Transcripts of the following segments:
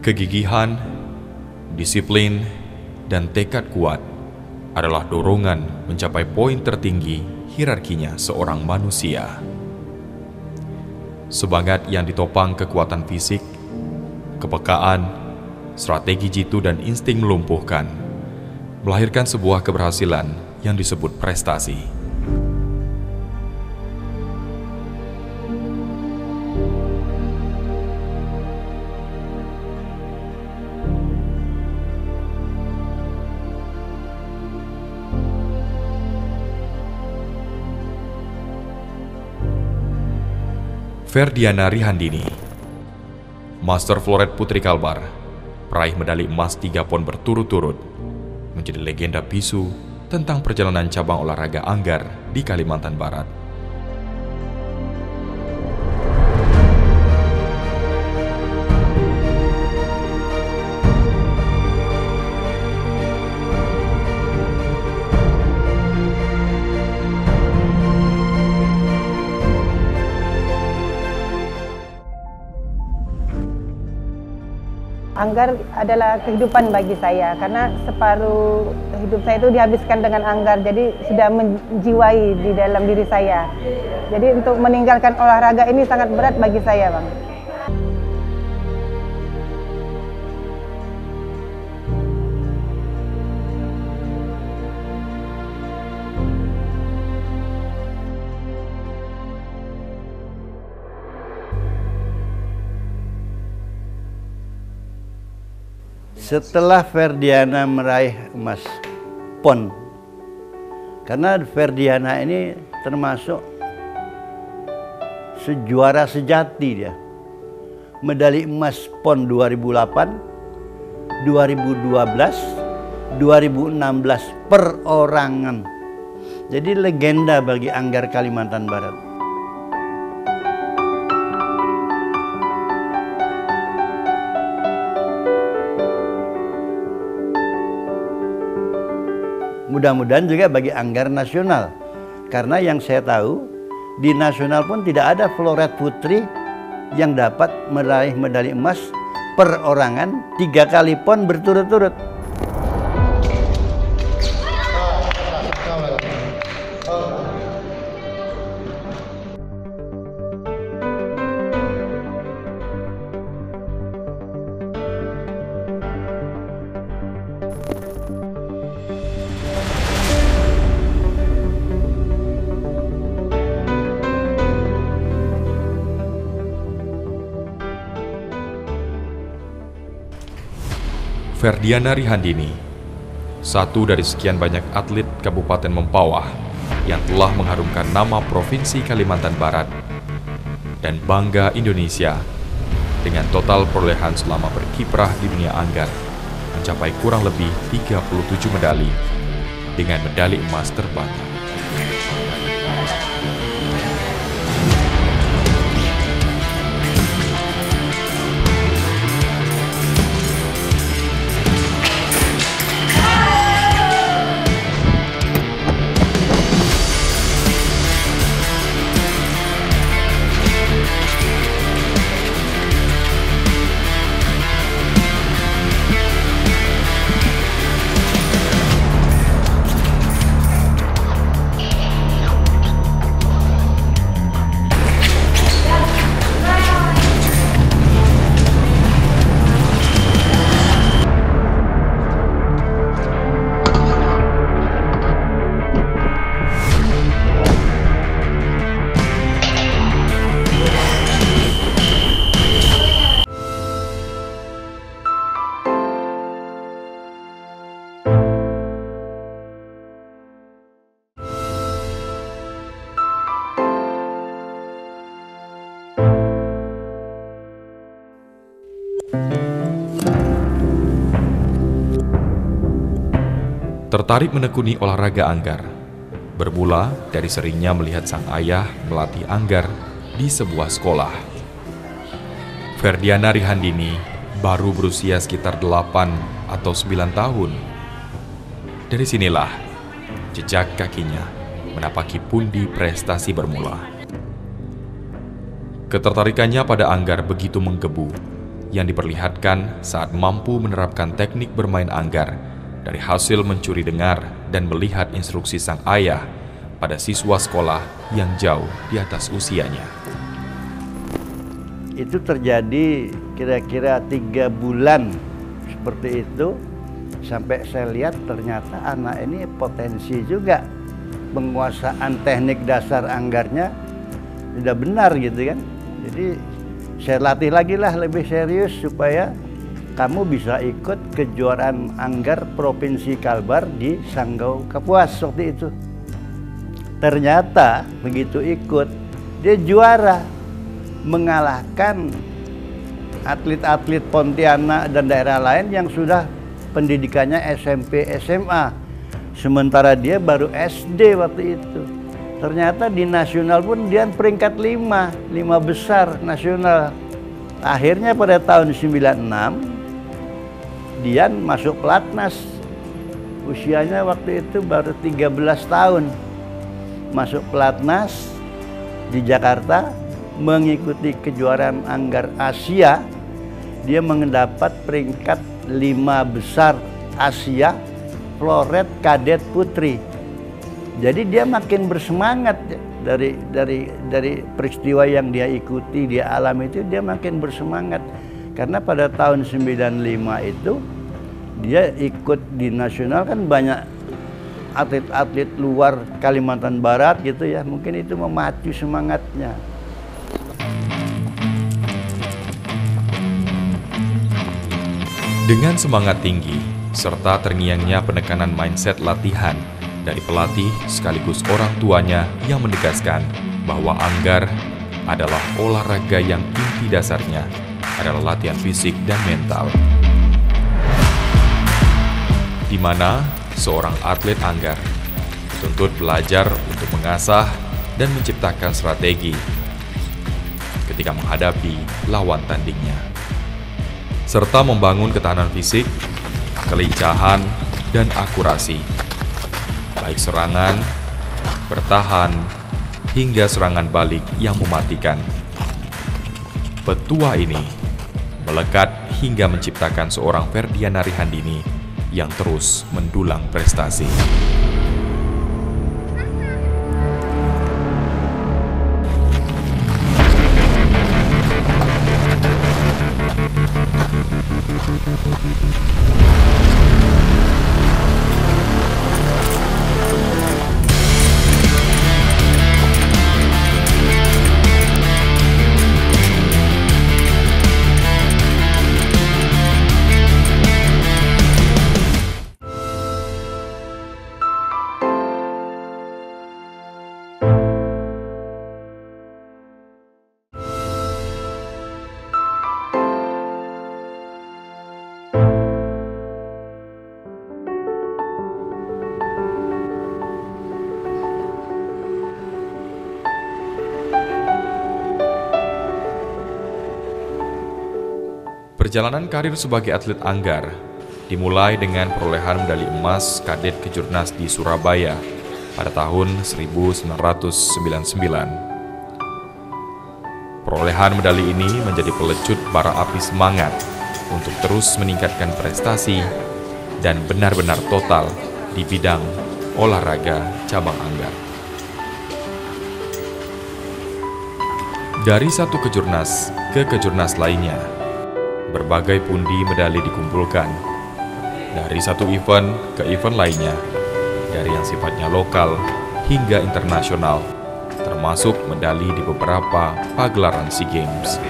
Kegigihan, disiplin, dan tekad kuat adalah dorongan mencapai poin tertinggi hierarkinya seorang manusia. Semangat yang ditopang kekuatan fisik, kepekaan, strategi jitu dan insting melumpuhkan, melahirkan sebuah keberhasilan yang disebut prestasi. Ferdiana Rihandini, Master Floret Putri Kalbar, peraih medali emas 3 PON berturut-turut, menjadi legenda bisu tentang perjalanan cabang olahraga anggar di Kalimantan Barat. Anggar adalah kehidupan bagi saya karena separuh hidup saya itu dihabiskan dengan anggar, jadi sudah menjiwai di dalam diri saya. Jadi untuk meninggalkan olahraga ini sangat berat bagi saya, Bang. Setelah Ferdiana meraih emas PON, karena Ferdiana ini termasuk sejuara sejati dia. Medali emas PON 2008, 2012, 2016 perorangan. Jadi legenda bagi Anggar Kalimantan Barat. Mudah-mudahan juga bagi Anggar nasional, karena yang saya tahu di nasional pun tidak ada floret putri yang dapat meraih medali emas perorangan 3 kali PON berturut-turut. Ferdiana Rihandini, satu dari sekian banyak atlet Kabupaten Mempawah yang telah mengharumkan nama Provinsi Kalimantan Barat dan bangga Indonesia dengan total perolehan selama berkiprah di dunia anggar mencapai kurang lebih 37 medali dengan medali emas terbanyak. Tertarik menekuni olahraga anggar bermula dari seringnya melihat sang ayah melatih anggar di sebuah sekolah. Ferdiana Rihandini baru berusia sekitar 8 atau 9 tahun. Dari sinilah jejak kakinya menapaki pundi prestasi bermula. Ketertarikannya pada anggar begitu menggebu yang diperlihatkan saat mampu menerapkan teknik bermain anggar dari hasil mencuri dengar dan melihat instruksi sang ayah pada siswa sekolah yang jauh di atas usianya. Itu terjadi kira-kira 3 bulan seperti itu, sampai saya lihat ternyata anak ini potensi juga. Penguasaan teknik dasar anggarnya sudah benar gitu kan. Jadi saya latih lagi lah lebih serius supaya kamu bisa ikut kejuaraan anggar Provinsi Kalbar di Sanggau Kapuas waktu itu. Ternyata begitu ikut, dia juara, mengalahkan atlet-atlet Pontianak dan daerah lain yang sudah pendidikannya SMP, SMA. Sementara dia baru SD waktu itu. Ternyata di nasional pun dia peringkat 5 besar nasional. Akhirnya pada tahun 96, Dian masuk pelatnas. Usianya waktu itu baru 13 tahun. Masuk pelatnas di Jakarta, mengikuti kejuaraan anggar Asia. Dia mendapat peringkat 5 besar Asia floret kadet putri. Jadi dia makin bersemangat dari peristiwa yang dia ikuti, dia alami itu, dia makin bersemangat. Karena pada tahun 95 itu dia ikut di nasional, kan banyak atlet-atlet luar Kalimantan Barat gitu ya. Mungkin itu memacu semangatnya. Dengan semangat tinggi serta terngiangnya penekanan mindset latihan dari pelatih sekaligus orang tuanya yang menegaskan bahwa anggar adalah olahraga yang inti dasarnya adalah latihan fisik dan mental, di mana seorang atlet anggar dituntut belajar untuk mengasah dan menciptakan strategi ketika menghadapi lawan tandingnya, serta membangun ketahanan fisik, kelincahan, dan akurasi, baik serangan, bertahan, hingga serangan balik yang mematikan. Petua ini melekat hingga menciptakan seorang Ferdiana Rihandini yang terus mendulang prestasi. Perjalanan karir sebagai atlet anggar dimulai dengan perolehan medali emas kadet kejurnas di Surabaya pada tahun 1999. Perolehan medali ini menjadi pelecut bara api semangat untuk terus meningkatkan prestasi dan benar-benar total di bidang olahraga cabang anggar. Dari satu kejurnas ke kejurnas lainnya, berbagai pundi medali dikumpulkan. Dari satu event ke event lainnya, dari yang sifatnya lokal hingga internasional, termasuk medali di beberapa pagelaran SEA Games.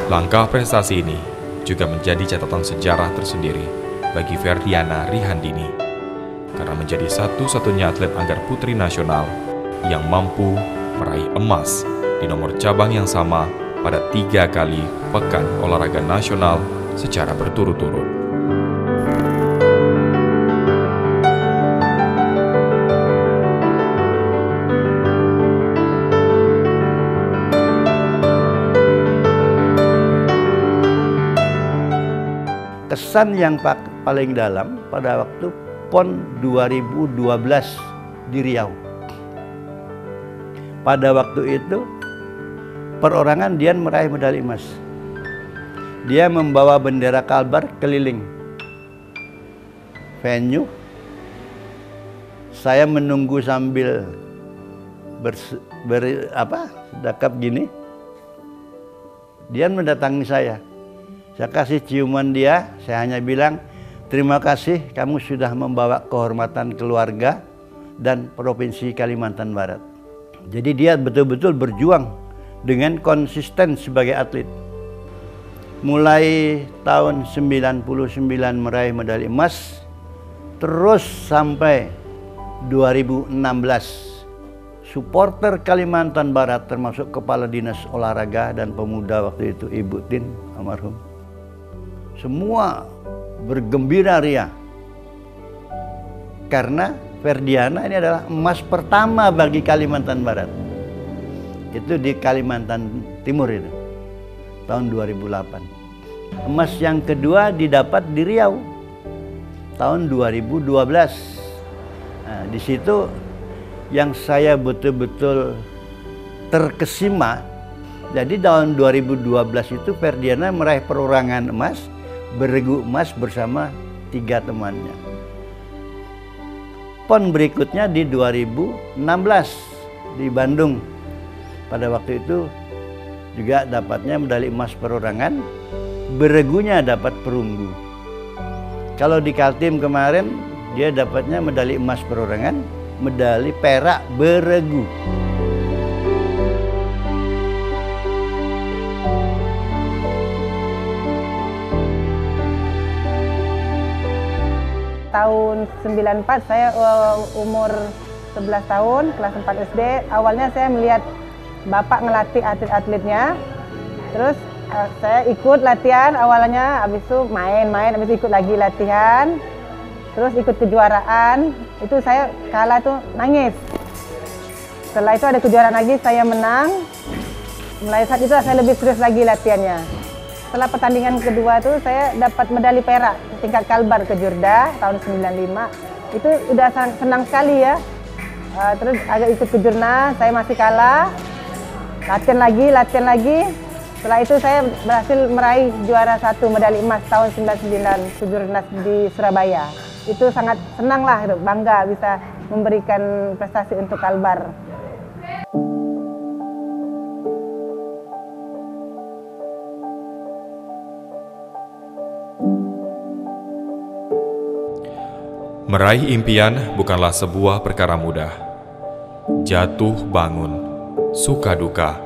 Langkah prestasi ini juga menjadi catatan sejarah tersendiri bagi Ferdiana Rihandini, karena menjadi satu-satunya atlet anggar putri nasional yang mampu meraih emas di nomor cabang yang sama pada 3 kali Pekan Olahraga Nasional secara berturut-turut. Kesan yang paling dalam pada waktu PON 2012 di Riau. Pada waktu itu perorangan dia meraih medali emas. Dia membawa bendera Kalbar keliling venue. Saya menunggu sambil dakap gini. Dia mendatangi saya. Saya kasih ciuman dia, saya hanya bilang, terima kasih kamu sudah membawa kehormatan keluarga dan Provinsi Kalimantan Barat. Jadi dia betul-betul berjuang dengan konsisten sebagai atlet. Mulai tahun 99 meraih medali emas, terus sampai 2016. Supporter Kalimantan Barat termasuk Kepala Dinas Olahraga dan Pemuda waktu itu, Ibu Tin almarhum, semua bergembira ria. Karena Ferdiana ini adalah emas pertama bagi Kalimantan Barat. Itu di Kalimantan Timur itu, tahun 2008. Emas yang kedua didapat di Riau, tahun 2012. Nah, di situ yang saya betul-betul terkesima. Jadi tahun 2012 itu Ferdiana meraih perorangan emas, beregu emas bersama 3 temannya. PON berikutnya di 2016 di Bandung. Pada waktu itu juga dapatnya medali emas perorangan, beregunya dapat perunggu. Kalau di Kaltim kemarin dia dapatnya medali emas perorangan, medali perak beregu. Tahun 94 saya umur 11 tahun, kelas 4 SD. Awalnya saya melihat bapak ngelatih atlet-atletnya. Terus saya ikut latihan awalnya, habis itu main-main, habis itu ikut lagi latihan. Terus ikut kejuaraan, itu saya kalah tuh nangis. Setelah itu ada kejuaraan lagi, saya menang. Mulai saat itu saya lebih serius lagi latihannya. Setelah pertandingan kedua tuh saya dapat medali perak tingkat Kalbar ke Jurda tahun 95. Itu udah senang sekali ya. Terus agak ikut ke Jurnas, saya masih kalah. Latihan lagi. Setelah itu saya berhasil meraih juara 1 medali emas tahun 99 ke Jurnas di Surabaya. Itu sangat senang lah, bangga bisa memberikan prestasi untuk Kalbar. Meraih impian bukanlah sebuah perkara mudah. Jatuh bangun, suka duka,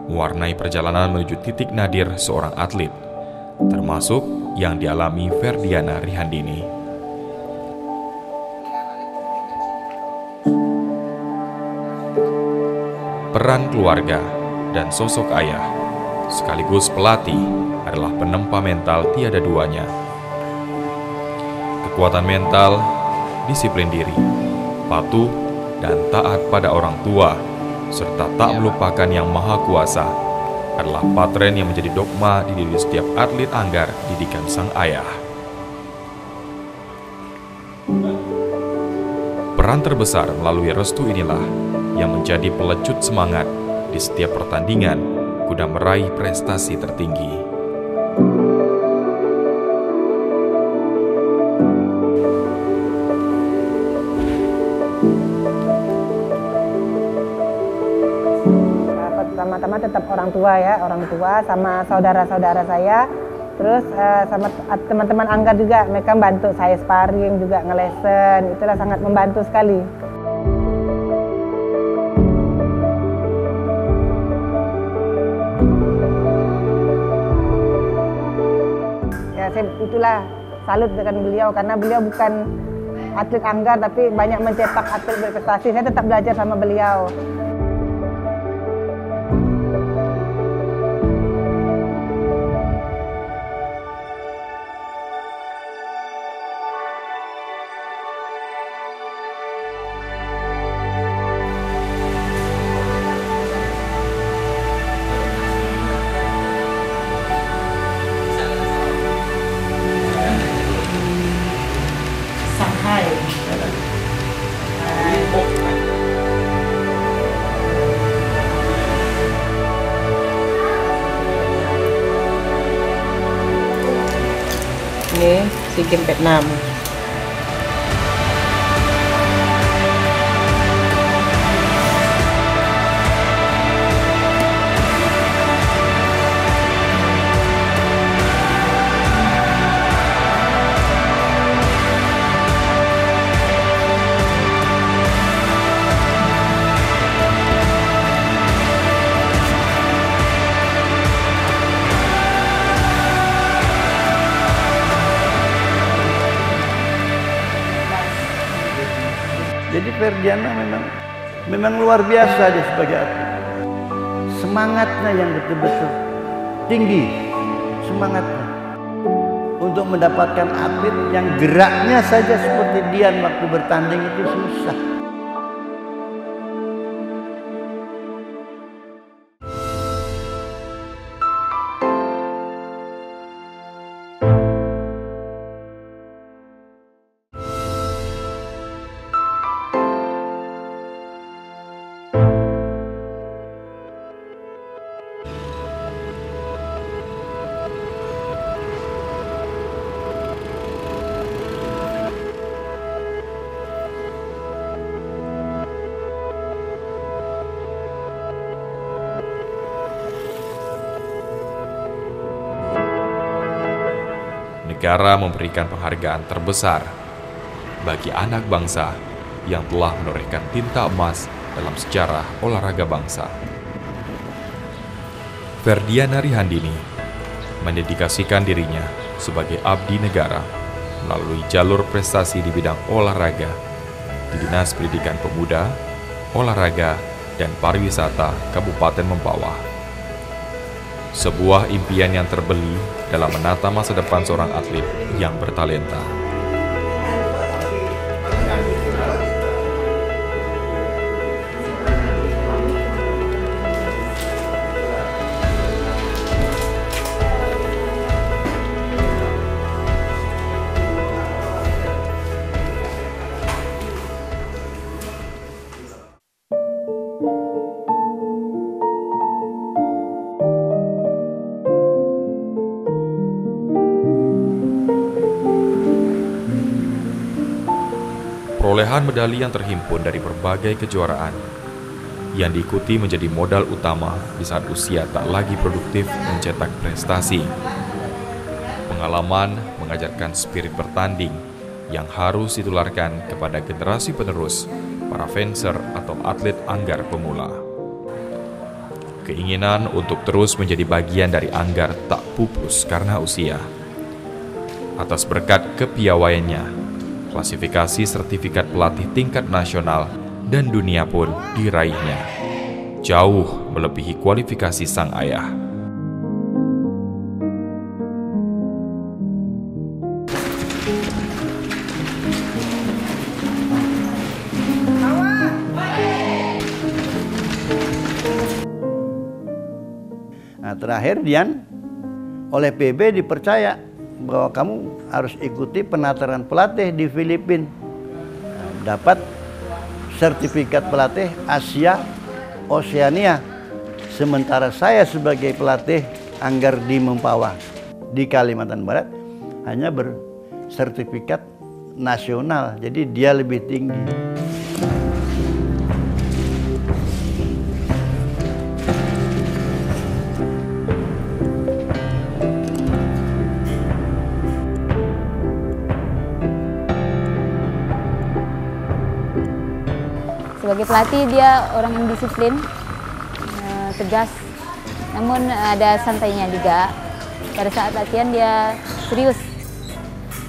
mewarnai perjalanan menuju titik nadir seorang atlet, termasuk yang dialami Ferdiana Rihandini. Peran keluarga dan sosok ayah, sekaligus pelatih, adalah penempa mental tiada duanya. Kekuatan mental, disiplin diri, patuh, dan taat pada orang tua, serta tak melupakan Yang Maha Kuasa, adalah patren yang menjadi dogma di diri setiap atlet Anggar didikan sang ayah. Peran terbesar melalui restu inilah yang menjadi pelecut semangat di setiap pertandingan guna meraih prestasi tertinggi. Pertama-tama tetap orang tua sama saudara-saudara saya. Terus sama teman-teman Anggar juga, mereka bantu saya sparring juga, ngelesen, itulah sangat membantu sekali. Ya, itulah salut dengan beliau, karena beliau bukan atlet Anggar tapi banyak mencetak atlet berprestasi. Saya tetap belajar sama beliau. SEA Games Vietnam. Jadi Ferdiana memang luar biasa dia sebagai atlet. Semangatnya yang betul-betul tinggi, semangatnya untuk mendapatkan atlet yang geraknya saja seperti Dian waktu bertanding itu susah. Negara memberikan penghargaan terbesar bagi anak bangsa yang telah menorehkan tinta emas dalam sejarah olahraga bangsa. Ferdiana Rihandini mendedikasikan dirinya sebagai abdi negara melalui jalur prestasi di bidang olahraga di Dinas Pendidikan Pemuda, Olahraga, dan Pariwisata Kabupaten Mempawah. Sebuah impian yang terbeli dalam menata masa depan seorang atlet yang bertalenta. Perolehan medali yang terhimpun dari berbagai kejuaraan yang diikuti menjadi modal utama di saat usia tak lagi produktif mencetak prestasi. Pengalaman mengajarkan spirit bertanding yang harus ditularkan kepada generasi penerus para fencer atau atlet Anggar pemula. Keinginan untuk terus menjadi bagian dari Anggar tak pupus karena usia. Atas berkat kepiawaiannya, klasifikasi sertifikat pelatih tingkat nasional dan dunia pun diraihnya, jauh melebihi kualifikasi sang ayah. Nah, terakhir Dian oleh PB dipercaya bahwa kamu harus ikuti penataran pelatih di Filipina. Dapat sertifikat pelatih Asia Oseania. Sementara saya sebagai pelatih Anggar di Mempawah di Kalimantan Barat hanya bersertifikat nasional. Jadi dia lebih tinggi. Sebagai pelatih dia orang yang disiplin, tegas, namun ada santainya juga. Pada saat latihan dia serius.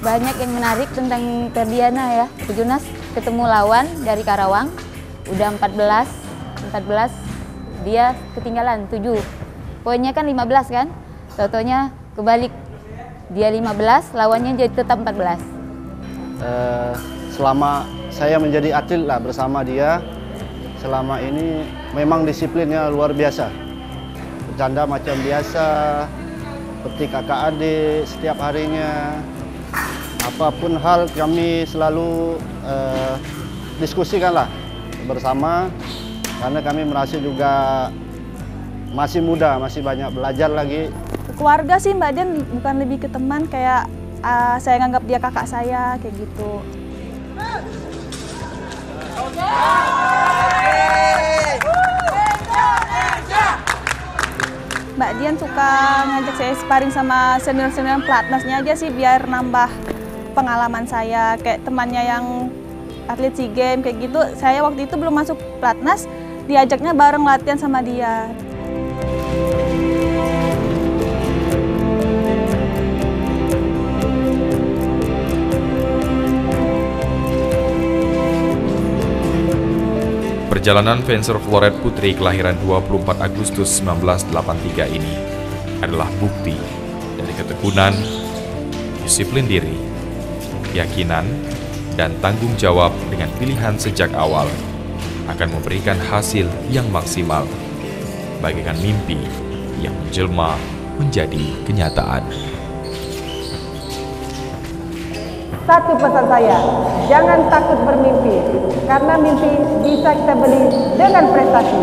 Banyak yang menarik tentang Ferdiana ya. Pejunas ketemu lawan dari Karawang, udah 14, dia ketinggalan 7. Poinnya kan 15 kan, totonya kebalik. Dia 15, lawannya jadi tetap 14. Selama saya menjadi atlet lah bersama dia, selama ini memang disiplinnya luar biasa. Bercanda macam biasa, seperti kakak adik setiap harinya. Apapun hal kami selalu diskusikan lah bersama, karena kami merasa juga masih muda, masih banyak belajar lagi. Keluarga sih Mbak Dian, bukan lebih ke teman, kayak saya nganggap dia kakak saya, kayak gitu. Mbak Dian suka ngajak saya sparring sama senior-senior pelatnasnya aja sih, biar nambah pengalaman saya. Kayak temannya yang atlet SEA Games kayak gitu, saya waktu itu belum masuk pelatnas, diajaknya bareng latihan sama dia. Perjalanan fencer floret putri kelahiran 24 Agustus 1983 ini adalah bukti dari ketekunan, disiplin diri, keyakinan, dan tanggung jawab dengan pilihan sejak awal akan memberikan hasil yang maksimal, bagaikan mimpi yang menjelma menjadi kenyataan. Satu pesan saya, jangan takut bermimpi, karena mimpi bisa kita beli dengan prestasi.